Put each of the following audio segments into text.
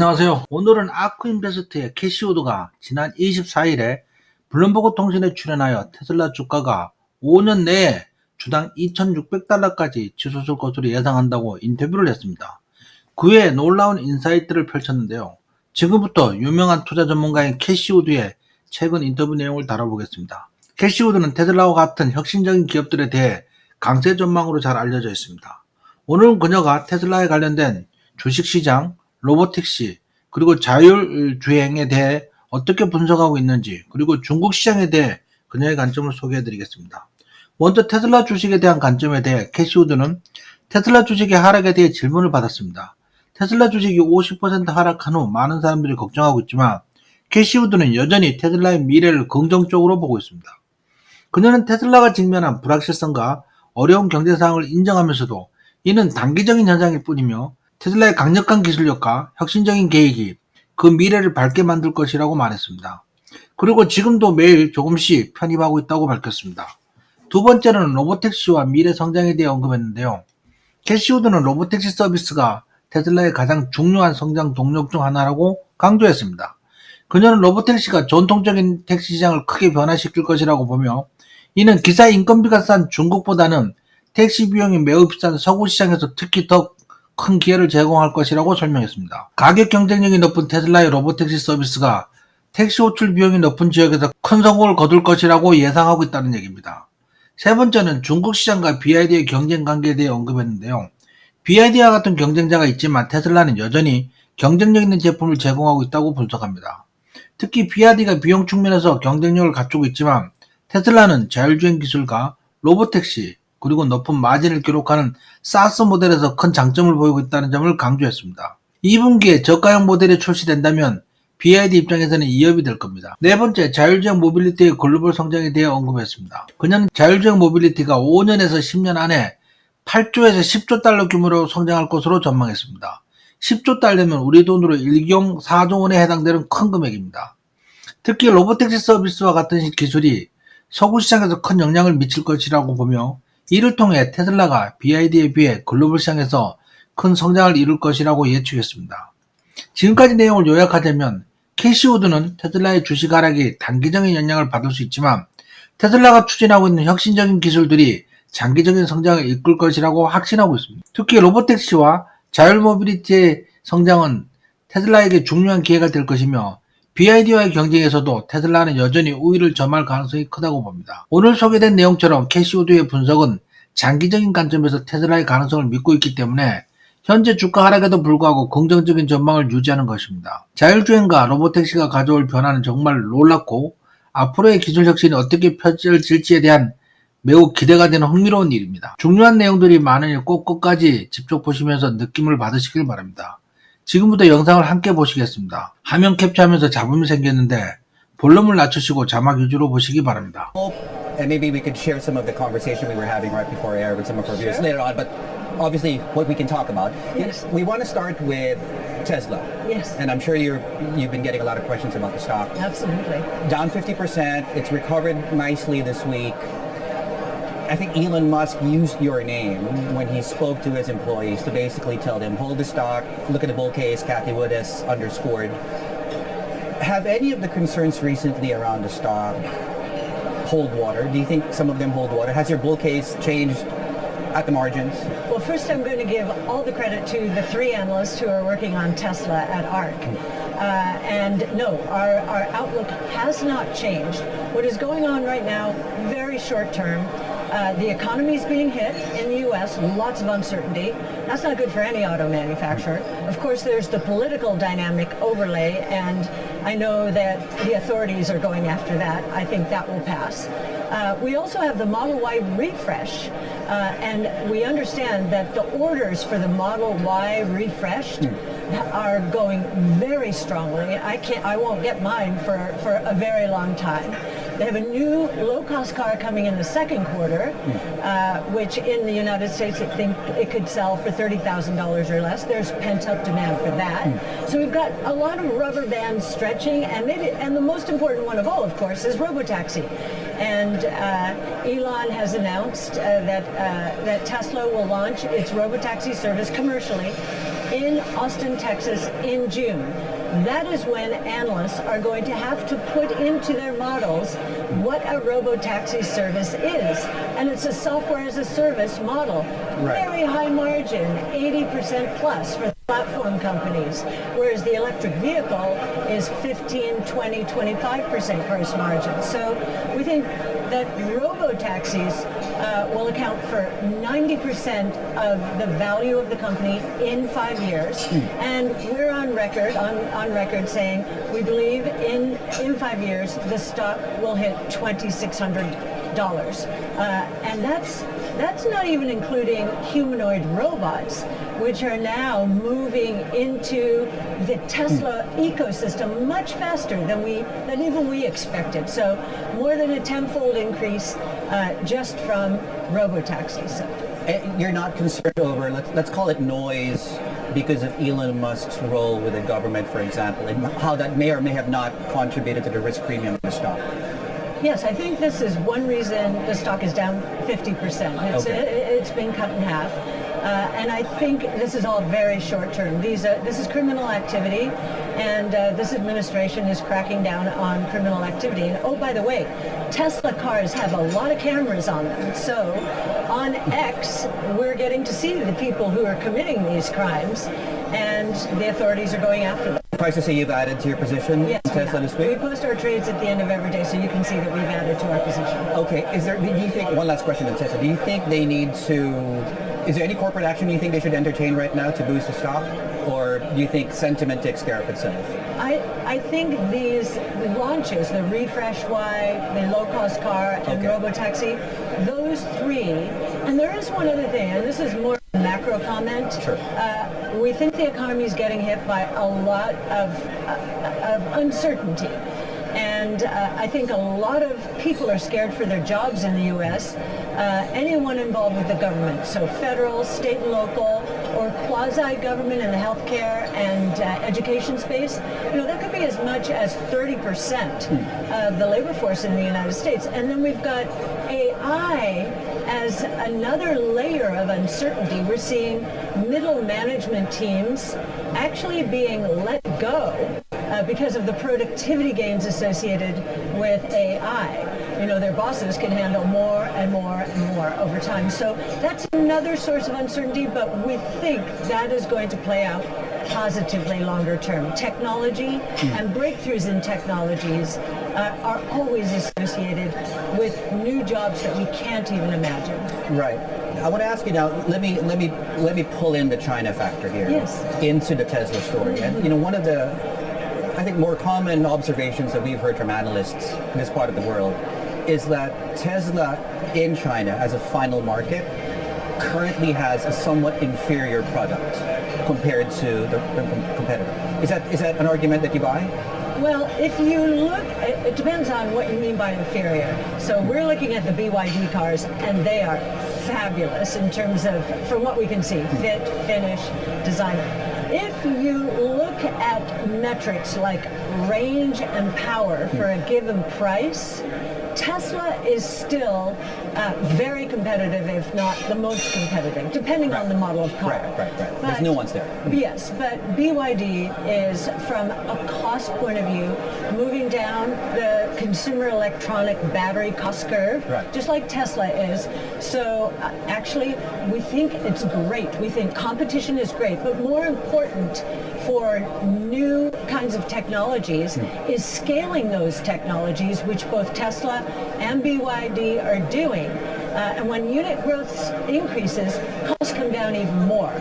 안녕하세요. 오늘은 아크인베스트의 캐시우드가 지난 24일에 블룸버그 통신에 출연하여 테슬라 주가가 5년 내에 주당 2,600달러까지 치솟을 것으로 예상한다고 인터뷰를 했습니다. 그 외에 놀라운 인사이트를 펼쳤는데요. 지금부터 유명한 투자 전문가인 캐시우드의 최근 인터뷰 내용을 다뤄보겠습니다. 캐시우드는 테슬라와 같은 혁신적인 기업들에 대해 강세 전망으로 잘 알려져 있습니다. 오늘은 그녀가 테슬라에 관련된 주식시장, 로보택시, 그리고 자율주행에 대해 어떻게 분석하고 있는지, 그리고 중국 시장에 대해 그녀의 관점을 소개해드리겠습니다. 먼저 테슬라 주식에 대한 관점에 대해 캐시우드는 테슬라 주식의 하락에 대해 질문을 받았습니다. 테슬라 주식이 50% 하락한 후 많은 사람들이 걱정하고 있지만 캐시우드는 여전히 테슬라의 미래를 긍정적으로 보고 있습니다. 그녀는 테슬라가 직면한 불확실성과 어려운 경제 상황을 인정하면서도 이는 단기적인 현상일 뿐이며 테슬라의 강력한 기술력과 혁신적인 계획이 그 미래를 밝게 만들 것이라고 말했습니다. 그리고 지금도 매일 조금씩 편입하고 있다고 밝혔습니다. 두 번째는 로보택시와 미래 성장에 대해 언급했는데요. 캐시우드는 로보택시 서비스가 테슬라의 가장 중요한 성장 동력 중 하나라고 강조했습니다. 그녀는 로보택시가 전통적인 택시 시장을 크게 변화시킬 것이라고 보며 이는 기사 인건비가 싼 중국보다는 택시 비용이 매우 비싼 서구 시장에서 특히 더 큰 기회를 제공할 것이라고 설명했습니다. 가격 경쟁력이 높은 테슬라의 로보택시 서비스가 택시 호출 비용이 높은 지역에서 큰 성공을 거둘 것이라고 예상하고 있다는 얘기입니다. 세 번째는 중국 시장과 BYD의 경쟁 관계에 대해 언급했는데요. BYD와 같은 경쟁자가 있지만 테슬라는 여전히 경쟁력 있는 제품을 제공하고 있다고 분석합니다. 특히 BYD가 비용 측면에서 경쟁력을 갖추고 있지만 테슬라는 자율주행 기술과 로보택시, 그리고 높은 마진을 기록하는 사스 모델에서 큰 장점을 보이고 있다는 점을 강조했습니다. 2분기에 저가형 모델이 출시된다면 BYD 입장에서는 이협이 될 겁니다. 네 번째, 자율주행 모빌리티의 글로벌 성장에 대해 언급했습니다. 그녀는 자율주행 모빌리티가 5년에서 10년 안에 8조에서 10조 달러 규모로 성장할 것으로 전망했습니다. 10조 달러면 우리 돈으로 1경 4조 원에 해당되는 큰 금액입니다. 특히 로보택시 서비스와 같은 기술이 서구 시장에서 큰 영향을 미칠 것이라고 보며 이를 통해 테슬라가 BYD에 비해 글로벌 시장에서 큰 성장을 이룰 것이라고 예측했습니다. 지금까지 내용을 요약하자면 캐시우드는 테슬라의 주식 하락이 단기적인 영향을 받을 수 있지만 테슬라가 추진하고 있는 혁신적인 기술들이 장기적인 성장을 이끌 것이라고 확신하고 있습니다. 특히 로보택시와 자율모빌리티의 성장은 테슬라에게 중요한 기회가 될 것이며 BYD와의 경쟁에서도 테슬라는 여전히 우위를 점할 가능성이 크다고 봅니다. 오늘 소개된 내용처럼 캐시우드의 분석은 장기적인 관점에서 테슬라의 가능성을 믿고 있기 때문에 현재 주가 하락에도 불구하고 긍정적인 전망을 유지하는 것입니다. 자율주행과 로보택시가 가져올 변화는 정말 놀랍고 앞으로의 기술 혁신이 어떻게 펼쳐질지에 대한 매우 기대가 되는 흥미로운 일입니다. 중요한 내용들이 많으니 꼭 끝까지 직접 보시면서 느낌을 받으시길 바랍니다. 지금부터 영상을 함께 보시겠습니다. 화면 캡처하면서 잡음이 생겼는데 볼륨을 낮추시고 자막 위주로 보시기 바랍니다. And maybe we could share some of the conversation we were having right before air with some of our viewers later on, but obviously what we can talk about. Yes. We want to start with Tesla. Yes. And I'm sure you've been getting a lot of questions about the stock. Absolutely. Down 50%, it's recovered nicely this week. I think Elon Musk used your name when he spoke to his employees to basically tell them, hold the stock, look at the bull case, Cathie Wood has underscored. Have any of the concerns recently around the stock hold water? Do you think some of them hold water? Has your bull case changed at the margins? Well, first I'm going to give all the credit to the three analysts who are working on Tesla at ARK. And no, our outlook has not changed. What is going on right now, very short term, the economy is being hit in the U.S., lots of uncertainty. That's not good for any auto manufacturer. Of course, there's the political dynamic overlay, and I know that the authorities are going after that. I think that will pass. We also have the Model Y refresh, and we understand that the orders for the Model Y refreshed are going very strongly. I won't get mine for a very long time. They have a new low-cost car coming in the second quarter, which in the United States I think it could sell for $30,000 or less. There's pent-up demand for that. So we've got a lot of rubber bands stretching, and the most important one of all, of course, is Robotaxi. And Elon has announced that Tesla will launch its Robotaxi service commercially in Austin, Texas in June. That is when analysts are going to have to put into their models what a Robotaxi service is. And it's a software as a service model. Right. Very high margin, 80% plus for platform companies, whereas the electric vehicle is 15, 20, 25% gross margin. So we think that Robotaxis will account for 90% of the value of the company in 5 years. And we're on record saying we believe in 5 years the stock will hit $2,600. And that's not even including humanoid robots, which are now moving into the Tesla ecosystem much faster than even we expected. So more than a tenfold increase just from Robotaxis. You're not concerned over, let's call it noise, because of Elon Musk's role with the government, for example, and how that may or may have not contributed to the risk premium of the stock? Yes, I think this is one reason the stock is down 50%. It's been cut in half. And I think this is all very short term. This is criminal activity, and this administration is cracking down on criminal activity. And oh, by the way, Tesla cars have a lot of cameras on them. So on X, we're getting to see the people who are committing these crimes, and the authorities are going after them. Price to say you've added to your position Yes, in Tesla this we week? post our trades at the end of every day, so you can see that we've added to our position. Okay, do you think, one last question on Tesla, do you think they need to, is there any corporate action you think they should entertain right now to boost the stock? Or do you think sentiment takes care of itself? I think these launches, the Refresh Y, the low-cost car, and Robotaxi, those three, and there is one other thing, and this is more a macro comment. Sure. We think the economy is getting hit by a lot of uncertainty. And I think a lot of people are scared for their jobs in the U.S. Anyone involved with the government, so federal, state and local, or quasi-government in the healthcare and education space, that could be as much as 30% of the labor force in the United States. And then we've got AI as another layer of uncertainty. We're seeing middle management teams actually being let go because of the productivity gains associated with AI. Their bosses can handle more and more and more over time. So that's another source of uncertainty, but we think that is going to play out positively longer term. Technology and breakthroughs in technologies are always associated with new jobs that we can't even imagine. Right. I want to ask you now, let me pull in the China factor here into the Tesla story. And one of the, I think, more common observations that we've heard from analysts in this part of the world is that Tesla in China as a final market currently has a somewhat inferior product compared to the competitor. Is that an argument that you buy? Well, if you look, it depends on what you mean by inferior. So we're looking at the BYD cars, and they are fabulous in terms of, from what we can see, fit, finish, design. If you look at metrics like range and power for a given price, Tesla is still very competitive, if not the most competitive, depending on the model of car. Right. There's nuance there. Yes, but BYD is, from a cost point of view, moving down the consumer electronic battery cost curve, just like Tesla is. So actually, we think it's great. We think competition is great, but more important for new kinds of technologies is scaling those technologies, which both Tesla and BYD are doing. And when unit growth increases, costs come down even more.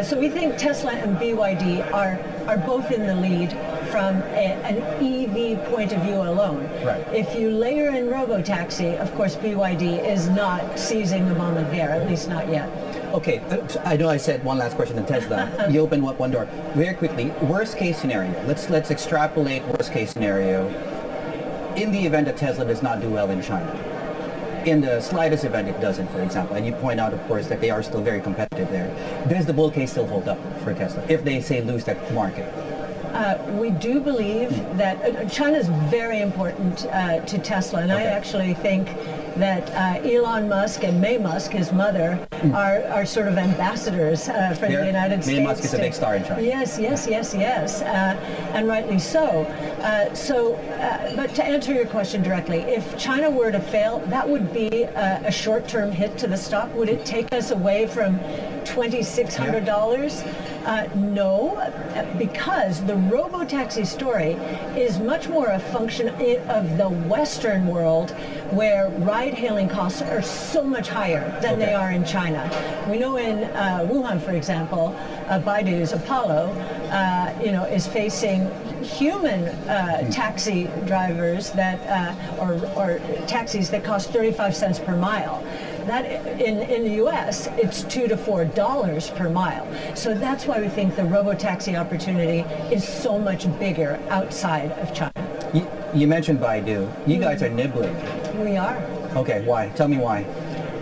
So we think Tesla and BYD are both in the lead from an EV point of view alone. Right. If you layer in Robotaxi, of course BYD is not seizing the moment there, at least not yet. Okay, I know I said one last question on Tesla. You opened up one door. Very quickly, worst case scenario. Let's extrapolate worst case scenario. In the event that Tesla does not do well in China, in the slightest event it doesn't, for example, and you point out, of course, that they are still very competitive there, does the bull case still hold up for Tesla if they, say, lose that market? We do believe that China is very important to Tesla, and I actually think that Elon Musk and May Musk, his mother, are sort of ambassadors for the United States. May Musk is a big star in China. Yes, and rightly so. But to answer your question directly, if China were to fail, that would be a short-term hit to the stock. Would it take us away from $2,600? No, because the Robotaxi story is much more a function of the Western world, where ride-hailing costs are so much higher than they are in China. We know in Wuhan, for example, Baidu's Apollo, is facing human taxi drivers that, or taxis that cost 35 cents per mile. That in the U.S., it's $2 to $4 per mile. So that's why we think the Robotaxi opportunity is so much bigger outside of China. You mentioned Baidu. You guys are nibbling. We are. Okay, why? Tell me why.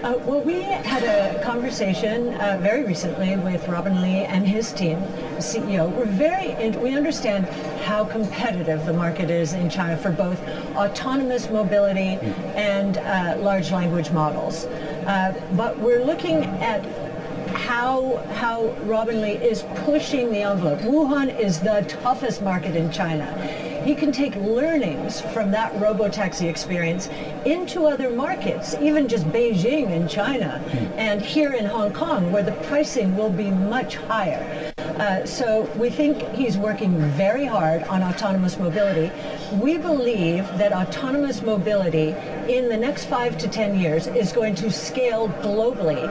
Well, we had a conversation very recently with Robin Li and his team, the CEO. We understand how competitive the market is in China for both autonomous mobility and large language models. But we're looking at how Robin Li is pushing the envelope. Wuhan is the toughest market in China. He can take learnings from that Robotaxi experience into other markets, even just Beijing in China, and here in Hong Kong, where the pricing will be much higher. So we think he's working very hard on autonomous mobility. We believe that autonomous mobility in the next 5 to 10 years is going to scale globally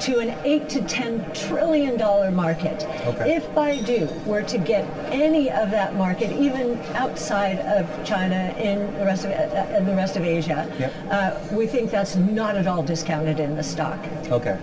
to an $8 to $10 trillion market. Okay. If Baidu were to get any of that market, even outside of China, in the rest of Asia, we think that's not at all discounted in the stock. Okay.